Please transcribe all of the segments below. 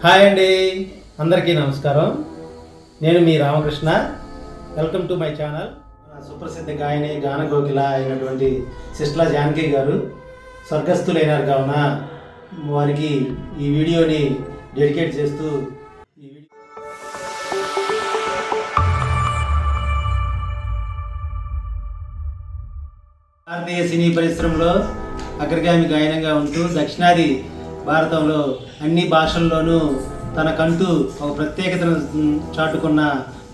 Hi అండి, అందరికీ నమస్కారం. నేను మీ Ramakrishna. Welcome to my channel. సుప్రసిద్ధ గాయని గానకోకిల అయినటువంటి సిస్లా జానకి గారు స్వర్గస్థులైనారు కావున వారికి ఈ వీడియోని డెడికేట్ చేస్తూ భారతీయ సినీ పరిశ్రమలో అగ్రగామి గాయనంగా ఉంటూ దక్షిణాది భారతంలో అన్ని భాషల్లోనూ తనకంటూ ఒక ప్రత్యేకతను చాటుకున్న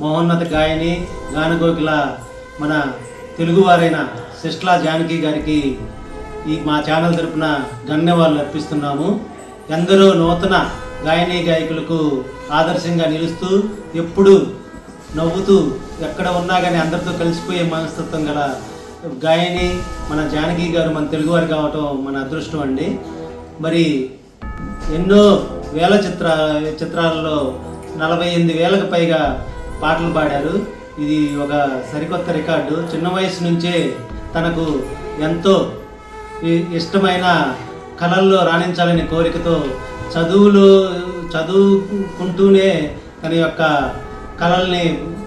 మహోన్నత గాయని గానకోకిల మన తెలుగువారైన సిస్లా జానకి గారికి ఈ మా ఛానల్ తరపున ధన్యవాదాలు అర్పిస్తున్నాము. ఎందరో నూతన గాయని గాయకులకు ఆదర్శంగా నిలుస్తూ ఎప్పుడు నవ్వుతూ ఎక్కడ ఉన్నా కానీ అందరితో కలిసిపోయే మనస్తత్వం గల గాయని మన జానకి గారు మన తెలుగువారు కావటం మన అదృష్టం అండి. మరి ఎన్నో వేల చిత్రాలలో 48,000కు పైగా పాటలు పాడారు. ఇది ఒక సరికొత్త రికార్డు. చిన్న వయసు నుంచే తనకు ఎంతో ఇష్టమైన కళల్లో రాణించాలనే కోరికతో చదువుకుంటూనే తన యొక్క కళల్ని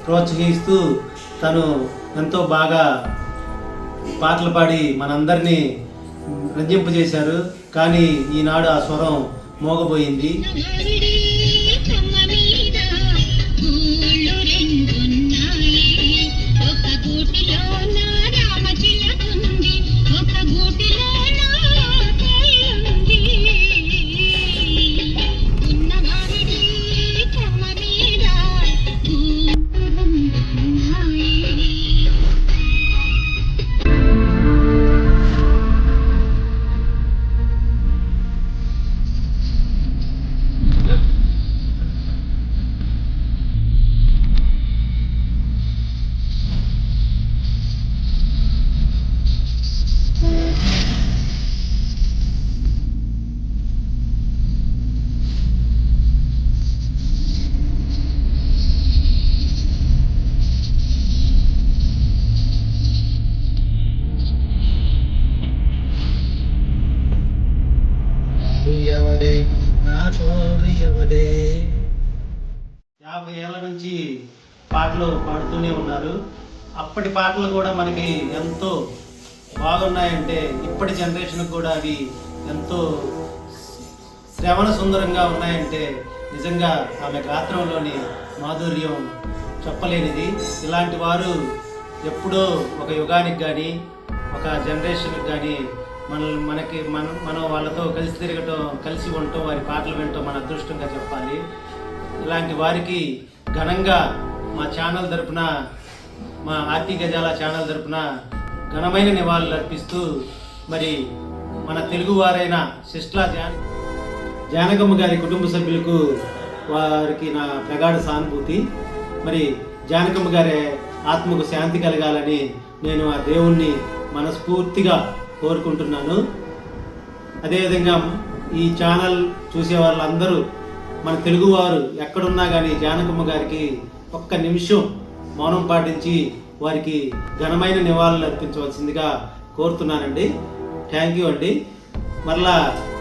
ప్రోత్సహిస్తూ తను ఎంతో బాగా పాటలు పాడి మనందరినీ రంజింపజేశారు. కానీ ఈనాడు ఆ స్వరం మోగబోయింది. యాభై ఏళ్ళ నుంచి పాటలు పాడుతూనే ఉన్నారు. అప్పటి పాటలు కూడా మనకి ఎంతో బాగున్నాయంటే ఇప్పటి జనరేషన్ కూడా అవి ఎంతో శ్రవణ సుందరంగా ఉన్నాయంటే నిజంగా ఆమె గాత్రంలోని మాధుర్యం చెప్పలేనిది. ఇలాంటి వారు ఎప్పుడో ఒక యుగానికి కానీ ఒక జనరేషన్కి కానీ మనం వాళ్ళతో కలిసి తిరగటం, కలిసి ఉండటం, వారి పాటలు వినటం మన అదృష్టంగా చెప్పాలి. ఇలాంటి వారికి ఘనంగా మా ఛానల్ తరపున, మా ఆర్టీ గజాల ఛానల్ తరపున ఘనమైన నివాళులు అర్పిస్తూ మరి మన తెలుగువారైన సిస్లా జానకమ్మ గారి కుటుంబ సభ్యులకు వారికి నా ప్రగాఢ సానుభూతి. మరి జానకమ్మ గారి ఆత్మకు శాంతి కలగాలని నేను ఆ దేవుణ్ణి మనస్ఫూర్తిగా కోరుకుంటున్నాను. అదేవిధంగా ఈ ఛానల్ చూసే వాళ్ళందరూ మన తెలుగువారు ఎక్కడున్నా కానీ జానకమ్మ గారికి ఒక్క నిమిషం మౌనం పాటించి వారికి ఘనమైన నివాళులు అర్పించవలసిందిగా కోరుతున్నానండి. థ్యాంక్ యూ అండి. మరలా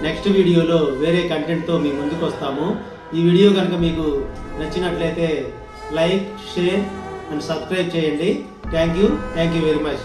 నెక్స్ట్ వీడియోలో వేరే కంటెంట్తో మీ ముందుకు వస్తాము. ఈ వీడియో కనుక మీకు నచ్చినట్లయితే లైక్, షేర్ అండ్ సబ్స్క్రైబ్ చేయండి. Thank you very much.